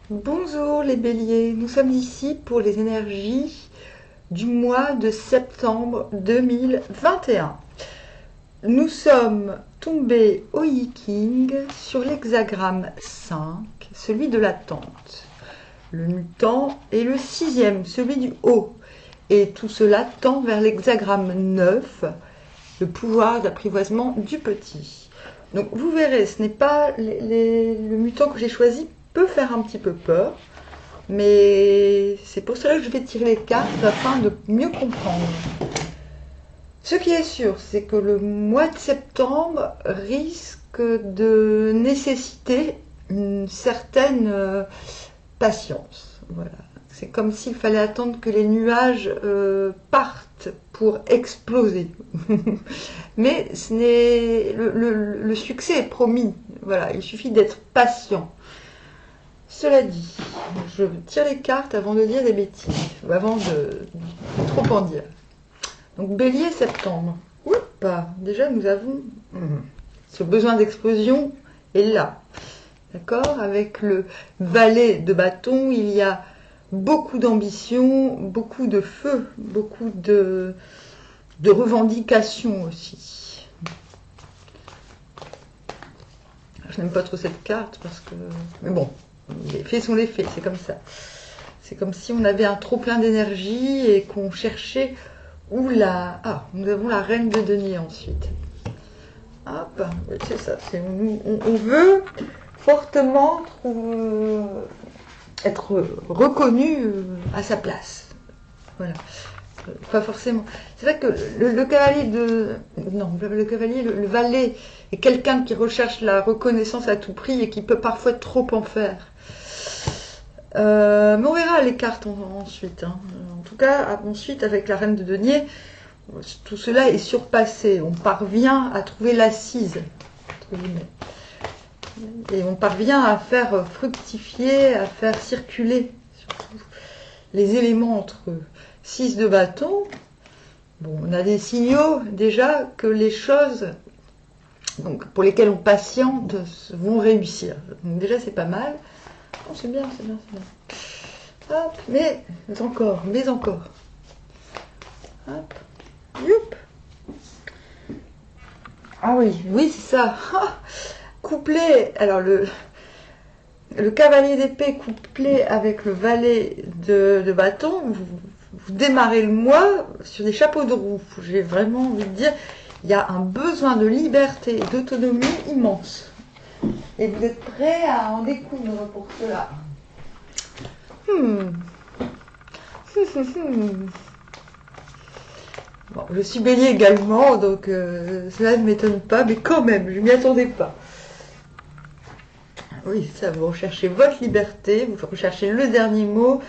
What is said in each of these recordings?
Bonjour les béliers, nous sommes ici pour les énergies du mois de septembre 2021. Nous sommes tombés au Yi-King sur l'hexagramme 5, celui de l'attente. Le mutant est le 6e, celui du haut. Et tout cela tend vers l'hexagramme 9, le pouvoir d'apprivoisement du petit. Donc vous verrez, ce n'est pas le mutant que j'ai choisi peut faire un petit peu peur, mais c'est pour cela que je vais tirer les cartes afin de mieux comprendre. Ce qui est sûr, c'est que le mois de septembre risque de nécessiter une certaine patience. Voilà. C'est comme s'il fallait attendre que les nuages partent pour exploser. Mais ce n'est le succès est promis. Voilà, il suffit d'être patient. Cela dit, je tire les cartes avant de dire des bêtises, ou avant de trop en dire. Donc Bélier, septembre. Oupa, déjà nous avons ce besoin d'explosion est là. D'accord? Avec le valet de bâton, il y a beaucoup d'ambition, beaucoup de feu, beaucoup de revendications aussi. Je n'aime pas trop cette carte parce que... Mais bon, les faits sont les faits, c'est comme ça. C'est comme si on avait un trop plein d'énergie et qu'on cherchait où la... Ah, nous avons la reine de denier ensuite. Hop, oui, c'est ça. On veut fortement être reconnu à sa place. Voilà. Pas forcément. C'est vrai que le cavalier de... Non, le cavalier, le valet est quelqu'un qui recherche la reconnaissance à tout prix et qui peut parfois trop en faire. Mais on verra les cartes ensuite. Hein. En tout cas, ensuite, avec la reine de denier, tout cela est surpassé. On parvient à trouver l'assise, entre guillemets. Et on parvient à faire fructifier, à faire circuler surtout les éléments entre eux. 6 de bâton, bon, on a des signaux déjà que les choses donc, pour lesquelles on patiente vont réussir. Donc déjà c'est pas mal. Oh, c'est bien, c'est bien, c'est bien. Hop, mais encore. Hop, youp. Ah oui, c'est ça. Couplé, alors le cavalier d'épée couplé avec le valet de bâton, vous démarrez le mois sur des chapeaux de roue. J'ai vraiment envie de dire, il y a un besoin de liberté et d'autonomie immense. Et vous êtes prêts à en découdre pour cela. Bon, je suis bélier également, donc cela ne m'étonne pas, mais quand même, je ne m'y attendais pas. Oui, ça, vous recherchez votre liberté, vous recherchez le dernier mot,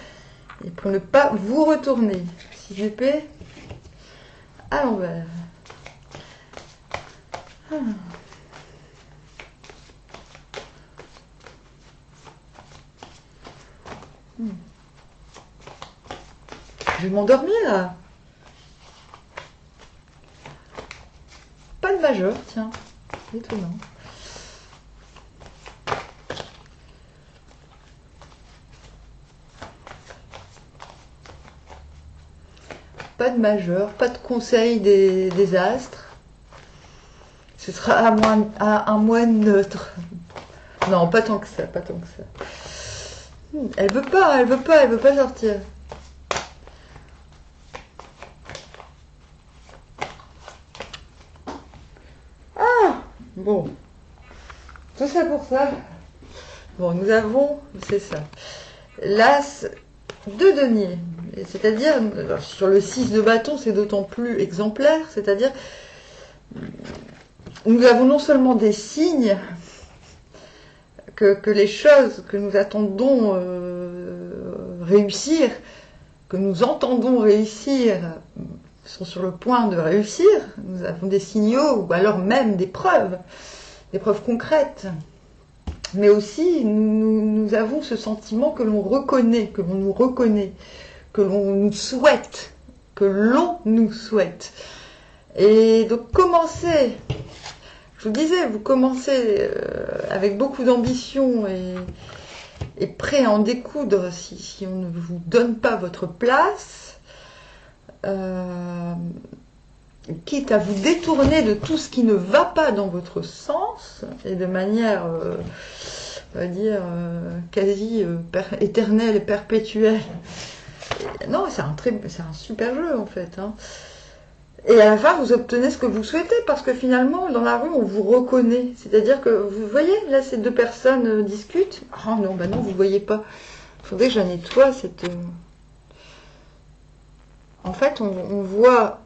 et pour ne pas vous retourner. 6 d'épée, à l'envers. Je vais m'endormir là. Pas de majeur, tiens. Étonnant. Pas de majeur, pas de conseil des astres. Ce sera un mois neutre. Non, pas tant que ça, pas tant que ça. Elle veut pas sortir. Ah, bon. Tout ça pour ça. Bon, nous avons, c'est ça, l'as de denier. C'est-à-dire, sur le 6 de bâton, c'est d'autant plus exemplaire, c'est-à-dire, nous avons non seulement des signes que les choses que nous attendons réussir, que nous entendons réussir, sont sur le point de réussir. Nous avons des signaux, ou alors même des preuves concrètes. Mais aussi, nous avons ce sentiment que l'on reconnaît, que l'on nous reconnaît, que l'on nous souhaite, Et donc, commencez, je vous disais, vous commencez avec beaucoup d'ambition est prêt à en découdre si on ne vous donne pas votre place, quitte à vous détourner de tout ce qui ne va pas dans votre sens, et de manière, on va dire, quasi éternelle et perpétuelle. Non, c'est un super jeu en fait. Hein. Et à la fin, vous obtenez ce que vous souhaitez, parce que finalement, dans la rue, on vous reconnaît. C'est-à-dire que, vous voyez, là, ces deux personnes discutent. Ah non, bah non, vous ne voyez pas. Il faudrait que je la nettoie, cette... En fait, on voit...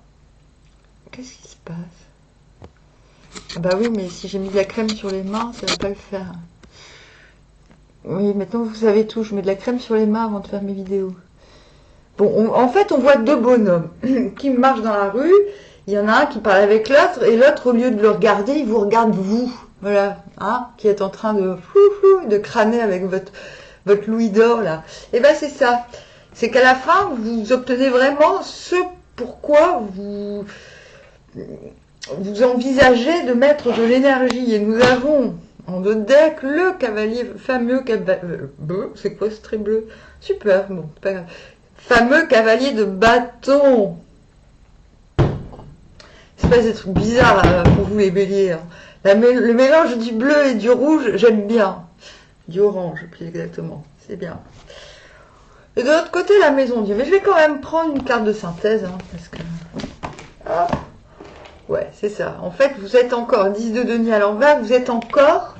Qu'est-ce qui se passe? Ah bah oui, mais si j'ai mis de la crème sur les mains, ça ne va pas le faire. Oui, maintenant, vous savez tout. Je mets de la crème sur les mains avant de faire mes vidéos. Bon, en fait, on voit deux bonhommes qui marchent dans la rue. Il y en a un qui parle avec l'autre, et l'autre, au lieu de le regarder, il vous regarde vous. Voilà, hein, qui est en train de crâner avec votre louis d'or, là. Et ben, c'est ça. C'est qu'à la fin, vous obtenez vraiment ce pourquoi vous envisagez de mettre de l'énergie. Et nous avons en notre deck le fameux cavalier... c'est quoi ce trait bleu? Super, bon, c'est pas grave. Fameux cavalier de bâton. C'est pas des trucs bizarres pour vous les béliers. Hein. Le mélange du bleu et du rouge, j'aime bien. Du orange, plus exactement. C'est bien. Et de l'autre côté, la maison Dieu. Mais je vais quand même prendre une carte de synthèse. Hein, parce que... Ah. Ouais, c'est ça. En fait, vous êtes encore 10 de denier à l'envers. Vous êtes encore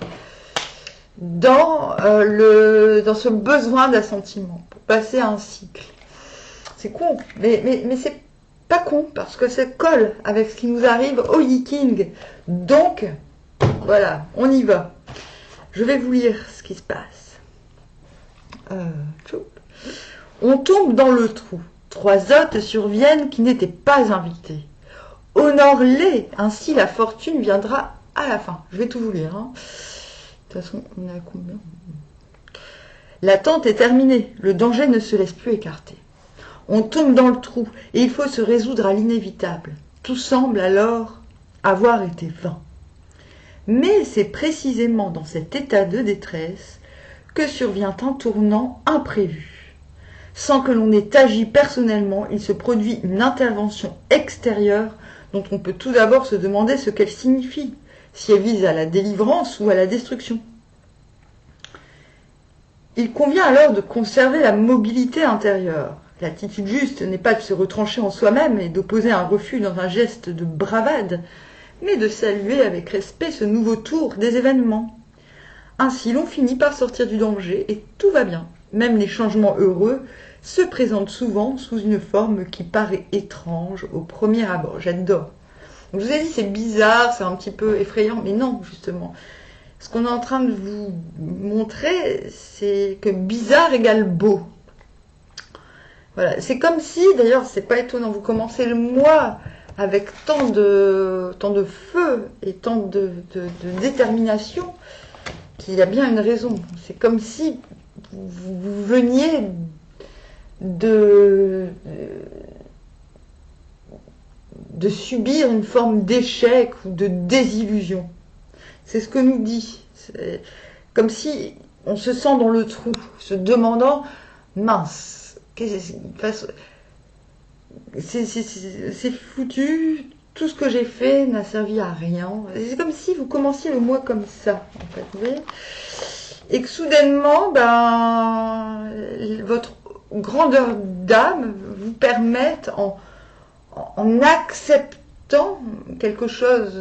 dans ce besoin d'assentiment. Pour passer à un cycle. C'est con, mais c'est pas con, parce que ça colle avec ce qui nous arrive au Yi-King. Donc, voilà, on y va. Je vais vous lire ce qui se passe. On tombe dans le trou. 3 hôtes surviennent qui n'étaient pas invités. Honore-les, ainsi la fortune viendra à la fin. Je vais tout vous lire. Hein. De toute façon, on est à combien? L'attente est terminée. Le danger ne se laisse plus écarter. On tombe dans le trou et il faut se résoudre à l'inévitable. Tout semble alors avoir été vain. Mais c'est précisément dans cet état de détresse que survient un tournant imprévu. Sans que l'on ait agi personnellement, il se produit une intervention extérieure dont on peut tout d'abord se demander ce qu'elle signifie, si elle vise à la délivrance ou à la destruction. Il convient alors de conserver la mobilité intérieure. L'attitude juste n'est pas de se retrancher en soi-même et d'opposer un refus dans un geste de bravade, mais de saluer avec respect ce nouveau tour des événements. Ainsi, l'on finit par sortir du danger et tout va bien. Même les changements heureux se présentent souvent sous une forme qui paraît étrange au premier abord. J'adore. Je vous ai dit, c'est bizarre, c'est un petit peu effrayant, mais non, justement. Ce qu'on est en train de vous montrer, c'est que bizarre égale beau. Voilà, c'est comme si, d'ailleurs, c'est pas étonnant, vous commencez le mois avec tant de feu et tant de détermination qu'il y a bien une raison. C'est comme si vous veniez de subir une forme d'échec ou de désillusion. C'est ce que nous dit. C'est comme si on se sent dans le trou, se demandant, mince, c'est foutu, tout ce que j'ai fait n'a servi à rien. C'est comme si vous commenciez le mois comme ça, en fait, vous voyez. Et que soudainement, votre grandeur d'âme vous permette, en acceptant quelque chose,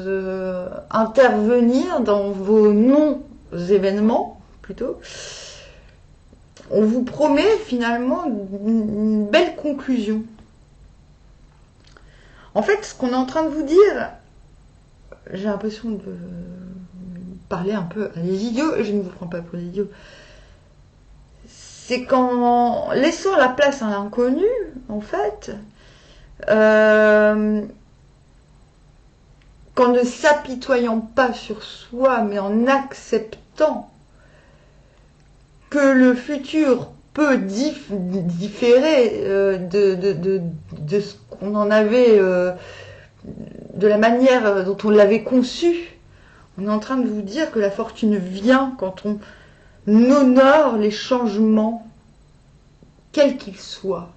intervenir dans vos non-événements, plutôt. On vous promet finalement une belle conclusion. En fait, ce qu'on est en train de vous dire, j'ai l'impression de parler un peu à des idiots, et je ne vous prends pas pour des idiots. C'est qu'en laissant la place à l'inconnu, en fait, qu'en ne s'apitoyant pas sur soi, mais en acceptant que le futur peut différer de ce qu'on en avait, de la manière dont on l'avait conçu. On est en train de vous dire que la fortune vient quand on honore les changements, quels qu'ils soient.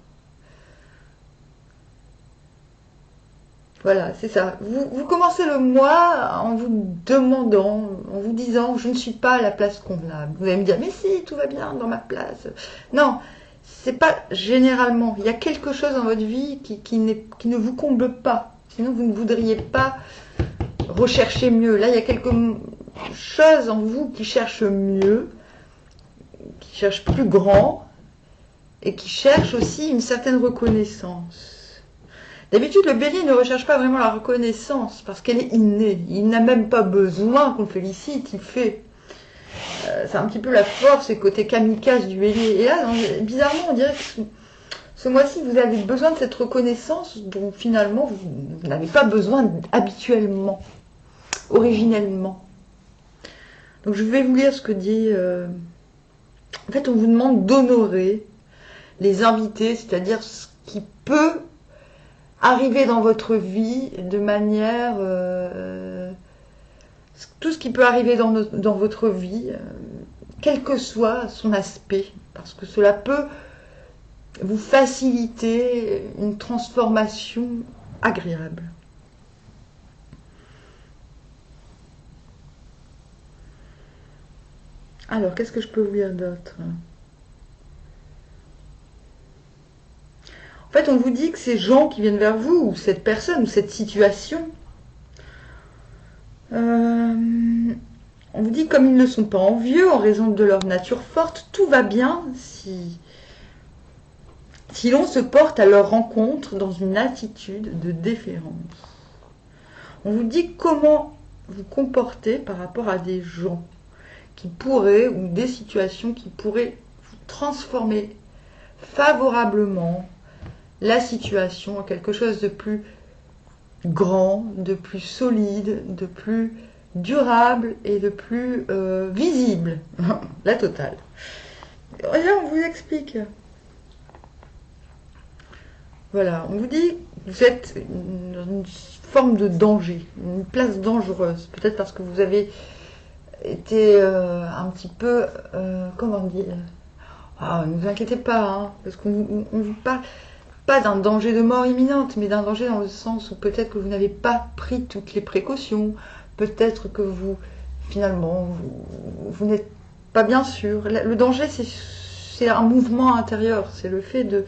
Voilà, c'est ça. Vous commencez le mois en vous demandant, en vous disant, je ne suis pas à la place convenable. Vous allez me dire, mais si, tout va bien dans ma place. Non, c'est pas généralement. Il y a quelque chose dans votre vie qui ne vous comble pas. Sinon, vous ne voudriez pas rechercher mieux. Là, il y a quelque chose en vous qui cherche mieux, qui cherche plus grand et qui cherche aussi une certaine reconnaissance. D'habitude, le bélier ne recherche pas vraiment la reconnaissance parce qu'elle est innée. Il n'a même pas besoin qu'on le félicite, il fait. C'est un petit peu la force et côté kamikaze du bélier. Et là, bizarrement, on dirait que ce mois-ci, vous avez besoin de cette reconnaissance dont finalement, vous n'avez pas besoin habituellement, originellement. Donc, je vais vous lire ce que dit... En fait, on vous demande d'honorer les invités, c'est-à-dire ce qui peut arriver dans votre vie de manière... tout ce qui peut arriver dans votre vie, quel que soit son aspect, parce que cela peut vous faciliter une transformation agréable. Alors, qu'est-ce que je peux vous dire d'autre ? En fait, on vous dit que ces gens qui viennent vers vous, ou cette personne, ou cette situation, on vous dit comme ils ne sont pas envieux en raison de leur nature forte, tout va bien si l'on se porte à leur rencontre dans une attitude de déférence. On vous dit comment vous comporter par rapport à des gens qui pourraient, ou des situations qui pourraient vous transformer favorablement la situation en quelque chose de plus grand, de plus solide, de plus durable et de plus visible. La totale. Et là, on vous explique. Voilà, on vous dit que vous êtes dans une forme de danger, une place dangereuse. Peut-être parce que vous avez été un petit peu, comment dire, ne vous inquiétez pas, hein, parce qu'on vous parle pas d'un danger de mort imminente, mais d'un danger dans le sens où peut-être que vous n'avez pas pris toutes les précautions, peut-être que vous, finalement, vous n'êtes pas bien sûr. Le danger, c'est un mouvement intérieur, c'est le fait de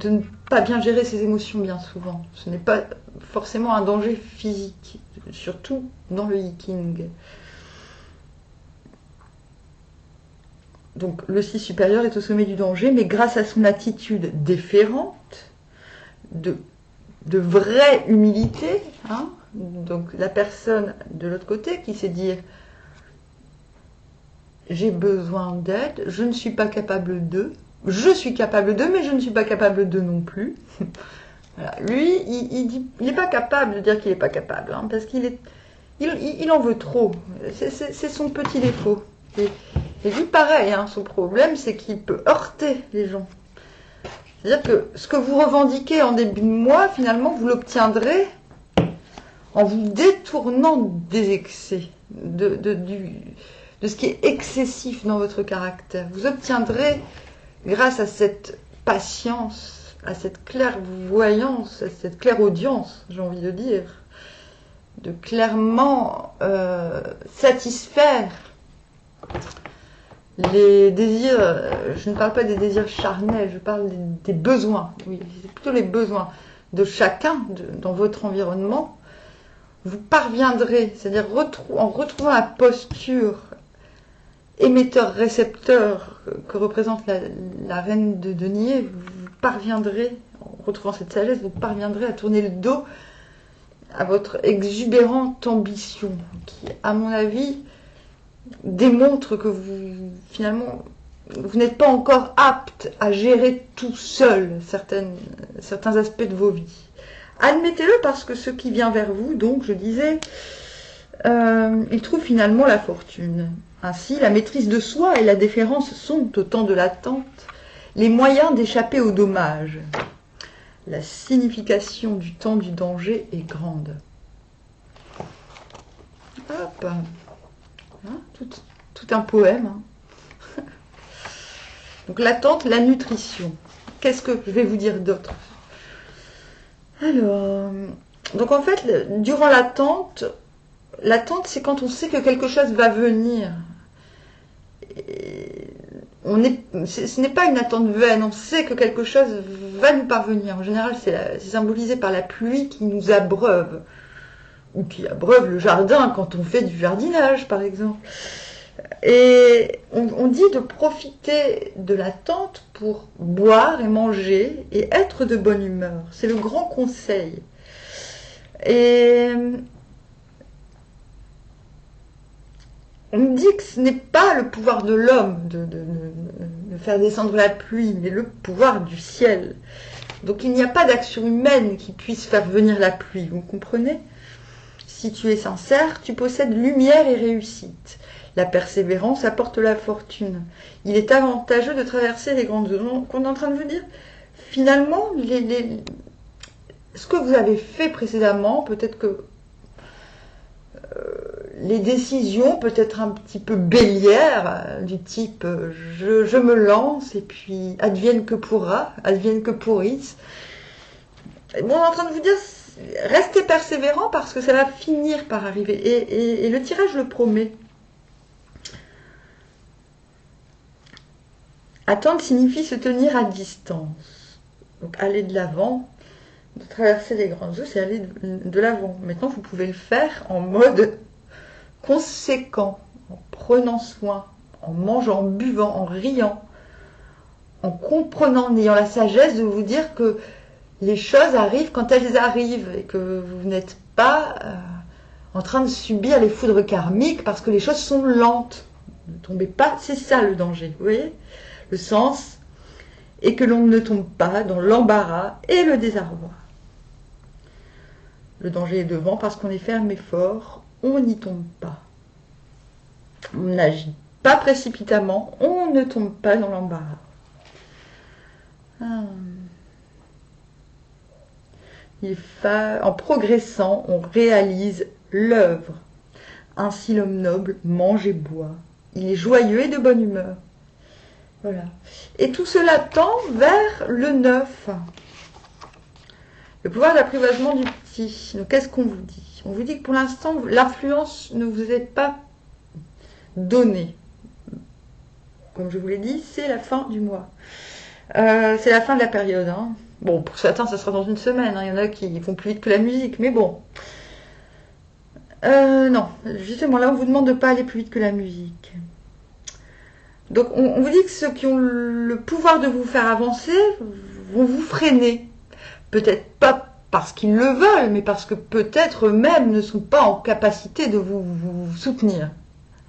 ne pas bien gérer ses émotions bien souvent. Ce n'est pas forcément un danger physique, surtout dans le Yiking. Donc le 6 supérieur est au sommet du danger, mais grâce à son attitude déférente, de vraie humilité, hein, donc la personne de l'autre côté qui sait dire j'ai besoin d'aide, je ne suis pas capable de, je suis capable de, mais je ne suis pas capable de non plus. Voilà. Lui, il n'est pas capable de dire qu'il n'est pas capable, hein, parce il en veut trop. C'est son petit défaut. Et lui, pareil, hein, son problème, c'est qu'il peut heurter les gens. C'est-à-dire que ce que vous revendiquez en début de mois, finalement, vous l'obtiendrez en vous détournant des excès, de ce qui est excessif dans votre caractère. Vous obtiendrez, grâce à cette patience, à cette clairvoyance, à cette clairaudience, j'ai envie de dire, de clairement satisfaire les désirs, je ne parle pas des désirs charnels, je parle des besoins, oui, c'est plutôt les besoins de chacun dans votre environnement. Vous parviendrez, c'est-à-dire en retrouvant la posture émetteur-récepteur que représente la reine de denier, vous parviendrez, en retrouvant cette sagesse, vous parviendrez à tourner le dos à votre exubérante ambition, qui, à mon avis, démontre que finalement, vous n'êtes pas encore apte à gérer tout seul certains aspects de vos vies. Admettez-le parce que ce qui vient vers vous, donc, je disais, il trouve finalement la fortune. Ainsi, la maîtrise de soi et la déférence sont, au temps de l'attente, les moyens d'échapper au dommage. La signification du temps du danger est grande. Hop, hein, tout un poème. Hein. Donc l'attente, la nutrition. Qu'est-ce que je vais vous dire d'autre? Alors, donc en fait, durant l'attente c'est quand on sait que quelque chose va venir. Et ce n'est pas une attente vaine, on sait que quelque chose va nous parvenir. En général, c'est symbolisé par la pluie qui nous abreuve, ou qui abreuve le jardin quand on fait du jardinage, par exemple. Et on dit de profiter de l'attente pour boire et manger et être de bonne humeur. C'est le grand conseil. Et on me dit que ce n'est pas le pouvoir de l'homme de faire descendre la pluie, mais le pouvoir du ciel. Donc il n'y a pas d'action humaine qui puisse faire venir la pluie, vous comprenez? Si tu es sincère, tu possèdes lumière et réussite. La persévérance apporte la fortune. Il est avantageux de traverser les grandes zones. Qu'on est en train de vous dire, finalement, ce que vous avez fait précédemment, peut-être que les décisions peut-être un petit peu bélières, du type je me lance et puis advienne que pourra, advienne que pourrisse. Bon, on est en train de vous dire, restez persévérant parce que ça va finir par arriver. Et le tirage le promet. Attendre signifie se tenir à distance. Donc aller de l'avant, de traverser les grandes eaux, c'est aller de l'avant. Maintenant, vous pouvez le faire en mode conséquent, en prenant soin, en mangeant, en buvant, en riant, en comprenant, en ayant la sagesse de vous dire que les choses arrivent quand elles arrivent et que vous n'êtes pas en train de subir les foudres karmiques parce que les choses sont lentes. Ne tombez pas, c'est ça le danger, vous voyez? Le sens est que l'on ne tombe pas dans l'embarras et le désarroi. Le danger est devant parce qu'on est ferme et fort, on n'y tombe pas. On n'agit pas précipitamment, on ne tombe pas dans l'embarras. En progressant, on réalise l'œuvre. Ainsi l'homme noble mange et boit. Il est joyeux et de bonne humeur. Voilà. Et tout cela tend vers le 9. Le pouvoir d'apprivoisement du petit. Donc qu'est-ce qu'on vous dit? On vous dit que pour l'instant, l'influence ne vous est pas donnée. Comme je vous l'ai dit, c'est la fin du mois. C'est la fin de la période. Hein. Bon, pour certains, ça sera dans une semaine. Hein. Il y en a qui font plus vite que la musique, mais bon. Non, justement, là, on vous demande de ne pas aller plus vite que la musique. Donc, on vous dit que ceux qui ont le pouvoir de vous faire avancer vont vous freiner. Peut-être pas parce qu'ils le veulent, mais parce que peut-être eux-mêmes ne sont pas en capacité de vous soutenir.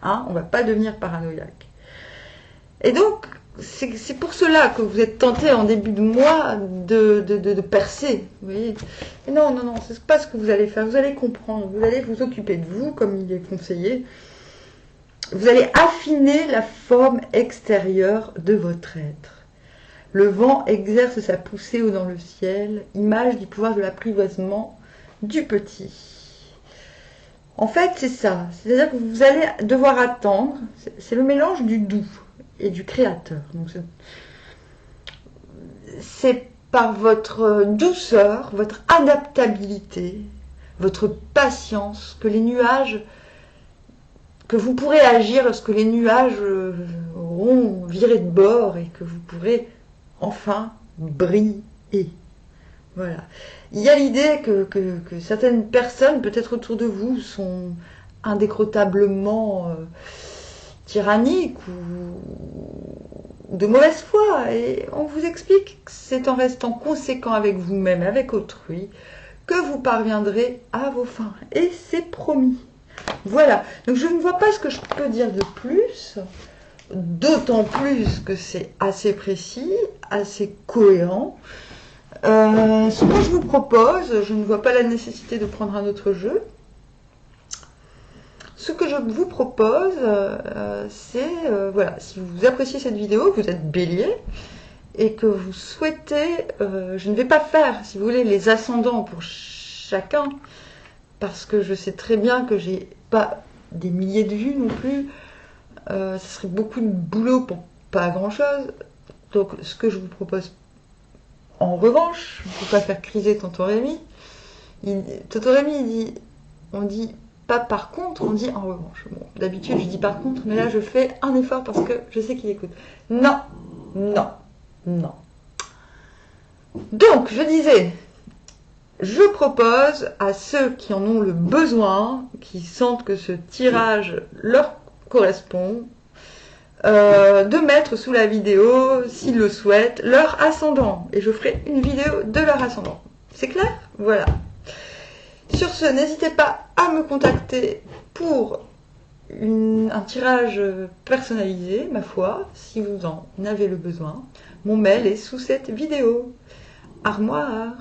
Hein, on ne va pas devenir paranoïaque. Et donc, c'est pour cela que vous êtes tenté en début de mois de percer. Vous voyez? Et non, c'est pas ce que vous allez faire. Vous allez comprendre. Vous allez vous occuper de vous, comme il est conseillé. Vous allez affiner la forme extérieure de votre être. Le vent exerce sa poussée haut dans le ciel, image du pouvoir de l'apprivoisement du petit. En fait, c'est ça. C'est-à-dire que vous allez devoir attendre. C'est le mélange du doux et du créateur. Donc c'est par votre douceur, votre adaptabilité, votre patience que les nuages, que vous pourrez agir lorsque les nuages auront viré de bord et que vous pourrez enfin briller. Voilà. Il y a l'idée que certaines personnes, peut-être autour de vous, sont indécrotablement tyranniques ou de mauvaise foi. Et on vous explique que c'est en restant conséquent avec vous-même, avec autrui, que vous parviendrez à vos fins. Et c'est promis. Voilà. Donc je ne vois pas ce que je peux dire de plus, d'autant plus que c'est assez précis, assez cohérent. Ce que je vous propose, je ne vois pas la nécessité de prendre un autre jeu. Ce que je vous propose, c'est, voilà, si vous appréciez cette vidéo, que vous êtes bélier, et que vous souhaitez, je ne vais pas faire, si vous voulez, les ascendants pour chacun, parce que je sais très bien que j'ai pas des milliers de vues non plus, ce serait beaucoup de boulot pour pas grand chose. Donc ce que je vous propose en revanche, pour pas faire criser tonton Rémi, tonton Rémi il dit, on dit pas par contre, on dit en revanche. Bon, d'habitude je dis par contre, mais là je fais un effort parce que je sais qu'il écoute. Non, non, non. Donc je disais, je propose à ceux qui en ont le besoin, qui sentent que ce tirage leur correspond, de mettre sous la vidéo, s'ils le souhaitent, leur ascendant. Et je ferai une vidéo de leur ascendant. C'est clair? Voilà. Sur ce, n'hésitez pas à me contacter pour un tirage personnalisé, ma foi, si vous en avez le besoin. Mon mail est sous cette vidéo. Armoire.